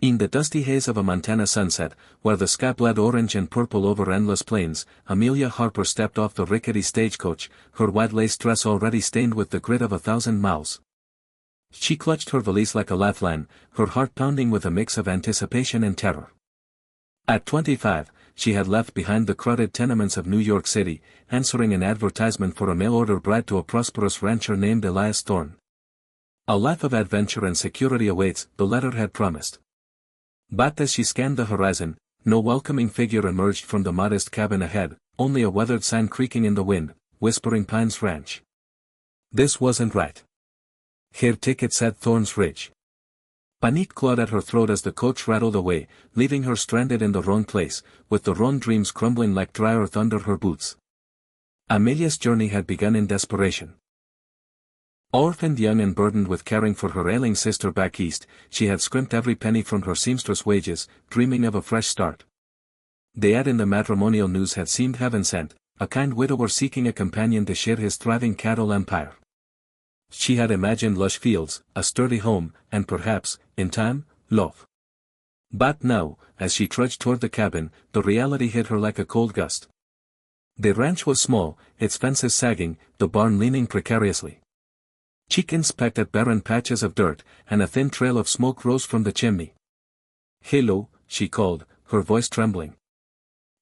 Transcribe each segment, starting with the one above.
In the dusty haze of a Montana sunset, where the sky bled orange and purple over endless plains, Amelia Harper stepped off the rickety stagecoach, her white lace dress already stained with the grit of 1,000 miles. She clutched her valise like a lifeline, her heart pounding with a mix of anticipation and terror. At 25, she had left behind the crowded tenements of New York City, answering an advertisement for a mail-order bride to a prosperous rancher named Elias Thorne. A life of adventure and security awaits, the letter had promised. But as she scanned the horizon, no welcoming figure emerged from the modest cabin ahead, only a weathered sign creaking in the wind, whispering Pines Ranch. This wasn't right. Her ticket said Thorns Ridge. Panique clawed at her throat as the coach rattled away, leaving her stranded in the wrong place, with the wrong dreams crumbling like dry earth under her boots. Amelia's journey had begun in desperation. Orphaned young and burdened with caring for her ailing sister back east, she had scrimped every penny from her seamstress wages, dreaming of a fresh start. The ad in the matrimonial news had seemed heaven-sent, a kind widower seeking a companion to share his thriving cattle empire. She had imagined lush fields, a sturdy home, and perhaps, in time, love. But now, as she trudged toward the cabin, the reality hit her like a cold gust. The ranch was small, its fences sagging, the barn leaning precariously. Chickens pecked at barren patches of dirt, and a thin trail of smoke rose from the chimney. "Hello," she called, her voice trembling.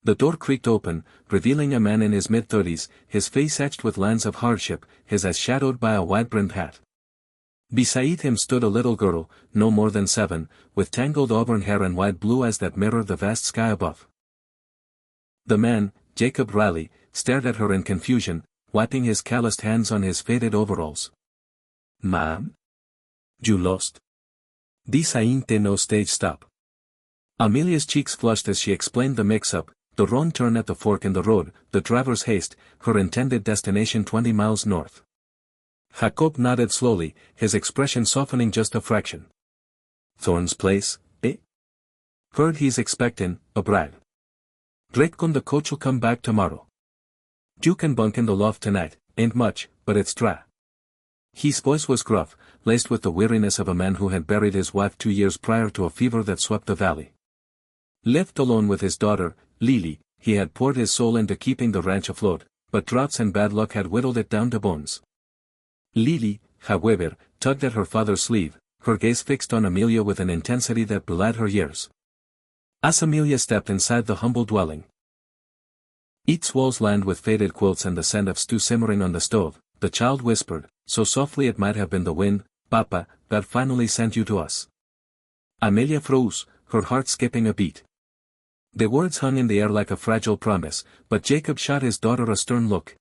The door creaked open, revealing a man in his mid-30s, his face etched with lines of hardship, his eyes shadowed by a wide-brimmed hat. Beside him stood a little girl, no more than 7, with tangled auburn hair and wide blue eyes that mirrored the vast sky above. The man, Jacob Riley, stared at her in confusion, wiping his calloused hands on his faded overalls. "Ma'am? You lost? This ain't no stage stop." Amelia's cheeks flushed as she explained the mix-up, the wrong turn at the fork in the road, the driver's haste, her intended destination 20 miles north. Jacob nodded slowly, his expression softening just a fraction. "Thorne's place, eh? Heard he's expectin' a bride. Reckon the coach'll come back tomorrow. You can bunk in the loft tonight, ain't much, but it's dry." His voice was gruff, laced with the weariness of a man who had buried his wife 2 years prior to a fever that swept the valley. Left alone with his daughter, Lily, he had poured his soul into keeping the ranch afloat, but droughts and bad luck had whittled it down to bones. Lily, however, tugged at her father's sleeve, her gaze fixed on Amelia with an intensity that belied her years. As Amelia stepped inside the humble dwelling, its walls lined with faded quilts and the scent of stew simmering on the stove, the child whispered, so softly it might have been the wind, "Papa, God finally sent you to us." Amelia froze, her heart skipping a beat. The words hung in the air like a fragile promise, but Jacob shot his daughter a stern look.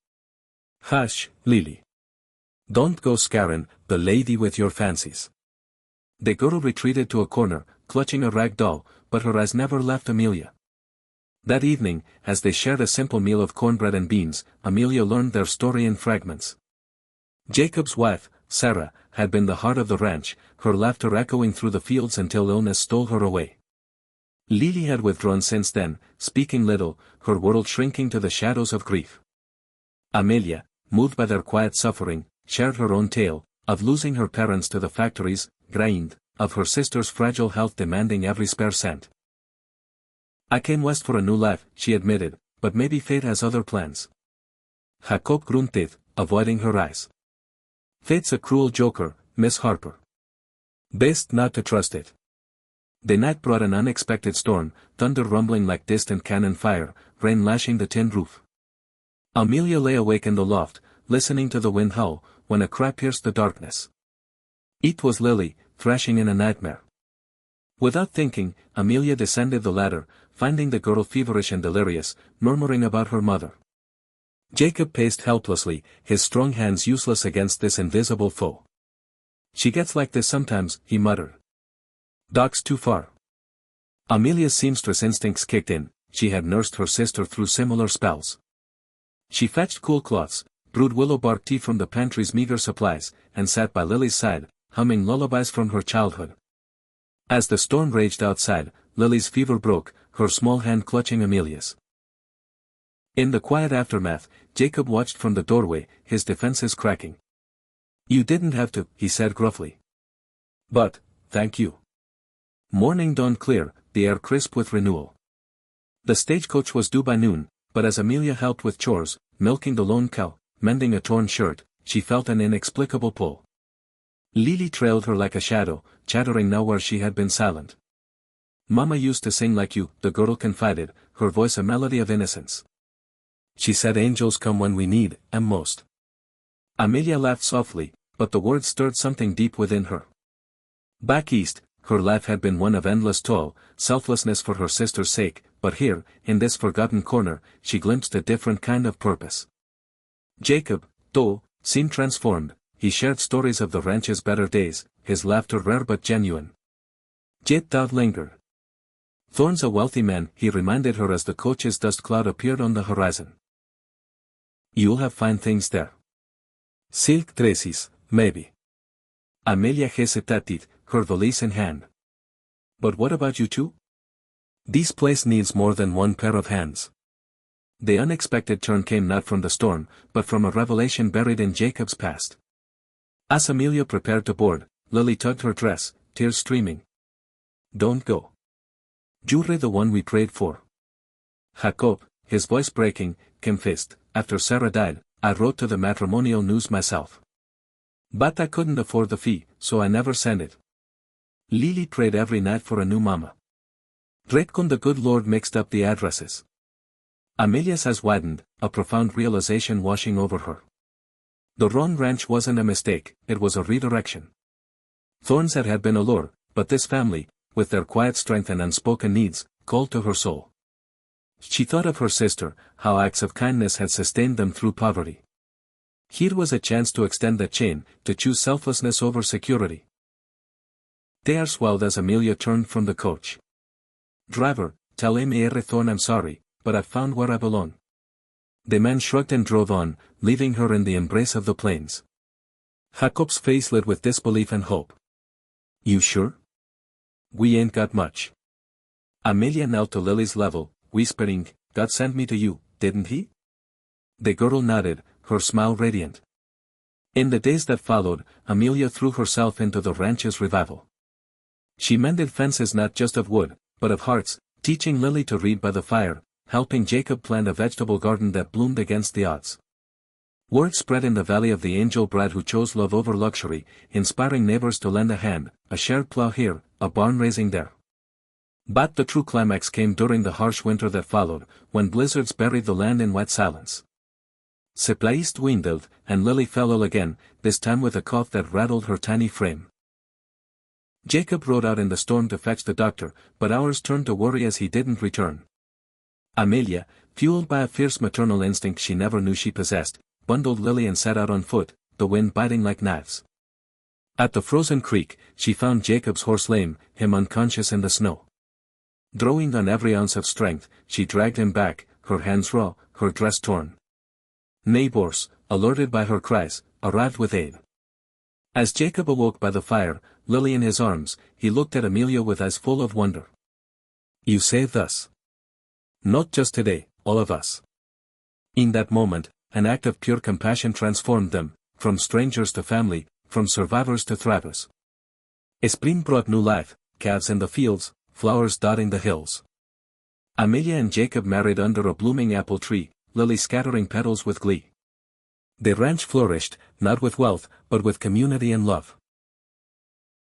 "Hush, Lily. Don't go scaring the lady with your fancies." The girl retreated to a corner, clutching a rag doll, but her eyes never left Amelia. That evening, as they shared a simple meal of cornbread and beans, Amelia learned their story in fragments. Jacob's wife, Sarah, had been the heart of the ranch, her laughter echoing through the fields until illness stole her away. Lily had withdrawn since then, speaking little, her world shrinking to the shadows of grief. Amelia, moved by their quiet suffering, shared her own tale, of losing her parents to the factories, grind, of her sister's fragile health demanding every spare cent. "I came west for a new life," she admitted, "but maybe fate has other plans." Jacob grunted, avoiding her eyes. "Fate's a cruel joker, Miss Harper. Best not to trust it." The night brought an unexpected storm, thunder rumbling like distant cannon fire, rain lashing the tin roof. Amelia lay awake in the loft, listening to the wind howl, when a cry pierced the darkness. It was Lily, thrashing in a nightmare. Without thinking, Amelia descended the ladder, finding the girl feverish and delirious, murmuring about her mother. Jacob paced helplessly, his strong hands useless against this invisible foe. "She gets like this sometimes," he muttered. "Doc's too far." Amelia's seamstress instincts kicked in, she had nursed her sister through similar spells. She fetched cool cloths, brewed willow bark tea from the pantry's meager supplies, and sat by Lily's side, humming lullabies from her childhood. As the storm raged outside, Lily's fever broke, her small hand clutching Amelia's. In the quiet aftermath, Jacob watched from the doorway, his defenses cracking. "You didn't have to," he said gruffly. "But, thank you. Morning dawned clear, the air crisp with renewal. The stagecoach was due by noon, but as Amelia helped with chores, milking the lone cow, mending a torn shirt, she felt an inexplicable pull. Lily trailed her like a shadow, chattering now where she had been silent. Mama used to sing like you, the girl confided, her voice a melody of innocence. She said angels come when we need them most. Amelia laughed softly, but the words stirred something deep within her. Back east, her life had been one of endless toil, selflessness for her sister's sake, but here, in this forgotten corner, she glimpsed a different kind of purpose. Jacob, though, seemed transformed. He shared stories of the ranch's better days, his laughter rare but genuine. Yet thou'd linger. Thorne's a wealthy man, he reminded her as the coach's dust cloud appeared on the horizon. You'll have fine things there. Silk dresses, maybe. Amelia hesitated, her valise in hand. But what about you two? This place needs more than one pair of hands. The unexpected turn came not from the storm, but from a revelation buried in Jacob's past. As Amelia prepared to board, Lily tugged her dress, tears streaming. Don't go. You're the one we prayed for. Jacob, his voice breaking, confessed, after Sarah died, I wrote to the matrimonial news myself. But I couldn't afford the fee, so I never sent it. Lily prayed every night for a new mama. Redcon the good Lord mixed up the addresses. Amelia's eyes widened, a profound realization washing over her. The wrong ranch wasn't a mistake, it was a redirection. Thorns had been a lure, but this family, with their quiet strength and unspoken needs, called to her soul. She thought of her sister, how acts of kindness had sustained them through poverty. Here was a chance to extend that chain, to choose selflessness over security. Tears swelled as Amelia turned from the coach. Driver, tell Mr. Thorne I'm sorry, but I've found where I belong. The man shrugged and drove on, leaving her in the embrace of the plains. Jacob's face lit with disbelief and hope. You sure? We ain't got much. Amelia knelt to Lily's level, whispering, God sent me to you, didn't he? The girl nodded, her smile radiant. In the days that followed, Amelia threw herself into the ranch's revival. She mended fences not just of wood, but of hearts, teaching Lily to read by the fire, helping Jacob plant a vegetable garden that bloomed against the odds. Word spread in the valley of the angel bride who chose love over luxury, inspiring neighbors to lend a hand, a shared plow here, a barn raising there. But the true climax came during the harsh winter that followed, when blizzards buried the land in wet silence. Supplies dwindled, and Lily fell ill again, this time with a cough that rattled her tiny frame. Jacob rode out in the storm to fetch the doctor, but hours turned to worry as he didn't return. Amelia, fueled by a fierce maternal instinct she never knew she possessed, bundled Lily and set out on foot, the wind biting like knives. At the frozen creek, she found Jacob's horse lame, him unconscious in the snow. Drawing on every ounce of strength, she dragged him back, her hands raw, her dress torn. Neighbors, alerted by her cries, arrived with aid. As Jacob awoke by the fire, Lily in his arms, he looked at Amelia with eyes full of wonder. You saved us. Not just today, all of us. In that moment, an act of pure compassion transformed them, from strangers to family, from survivors to thrivers. Spring brought new life, calves in the fields, flowers dotting the hills. Amelia and Jacob married under a blooming apple tree, Lily scattering petals with glee. The ranch flourished, not with wealth, but with community and love.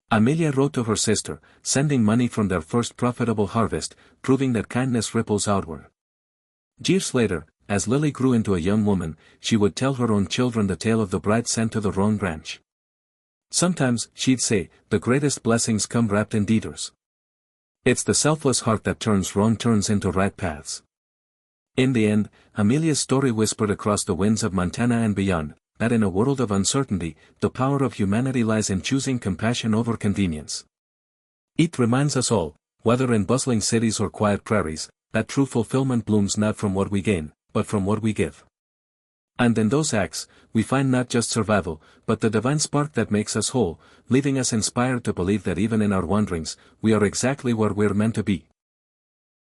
Amelia wrote to her sister, sending money from their first profitable harvest, proving that kindness ripples outward. Years later, as Lily grew into a young woman, she would tell her own children the tale of the bride sent to the wrong ranch. Sometimes, she'd say, the greatest blessings come wrapped in detours. It's the selfless heart that turns wrong turns into right paths. In the end, Amelia's story whispered across the winds of Montana and beyond, that in a world of uncertainty, the power of humanity lies in choosing compassion over convenience. It reminds us all, whether in bustling cities or quiet prairies, that true fulfillment blooms not from what we gain, but from what we give. And in those acts, we find not just survival, but the divine spark that makes us whole, leaving us inspired to believe that even in our wanderings, we are exactly where we're meant to be.